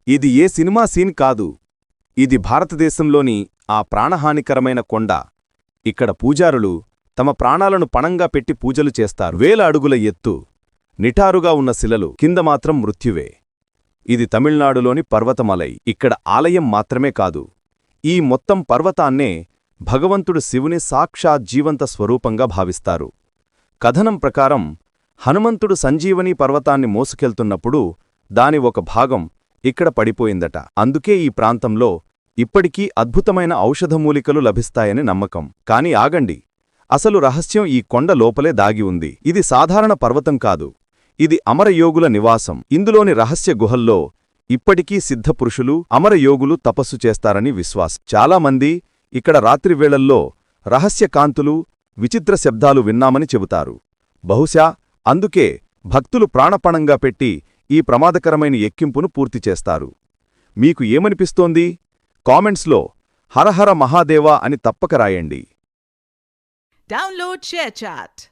ఇది ఏ cinema scene కాదు. ఇది భారతదేశంలోని ఆ ప్రాణహానికరమైన కొండ. ఇక్కడ పూజారులు తమ ప్రాణాలను పణంగా పెట్టి పూజలు చేస్తారు. 1000 అడుగుల ఎత్తు, నిటారుగా ఉన్న శిలలు, కింద మాత్రం మృత్యువే. ఇది తమిళనాడులోని పర్వతమలై. ఇక్కడ ఆలయం మాత్రమే కాదు, ఈ మొత్తం పర్వతాన్నే భగవంతుడు శివుని సాక్షాత్ జీవంత స్వరూపంగా భావిస్తారు. కథనం ప్రకారం హనుమంతుడు సంజీవనీ పర్వతాన్ని మోసుకెళ్తున్నప్పుడు దాని ఒక భాగం ఇక్కడ పడిపోయిందట. అందుకే ఈ ప్రాంతంలో ఇప్పటికీ అద్భుతమైన ఔషధమూలికలు లభిస్తాయని నమ్మకం. కాని ఆగండి, అసలు రహస్యం ఈ కొండ లోపలే దాగి ఉంది. ఇది సాధారణ పర్వతం కాదు, ఇది అమరయోగుల నివాసం. ఇందులోని రహస్య గుహల్లో ఇప్పటికీ సిద్ధపురుషులు, అమరయోగులు తపస్సు చేస్తారని విశ్వాసం. చాలామంది ఇక్కడ రాత్రివేళల్లో రహస్య కాంతులు, విచిత్ర శబ్దాలు విన్నామని చెబుతారు. బహుశా అందుకే భక్తులు ప్రాణపణంగా పెట్టి ఈ ప్రమాదకరమైన ఎక్కింపును పూర్తి చేస్తారు. మీకు ఏమనిపిస్తోంది? కామెంట్స్లో హరహర మహాదేవా అని తప్పక రాయండి. Download ShareChat.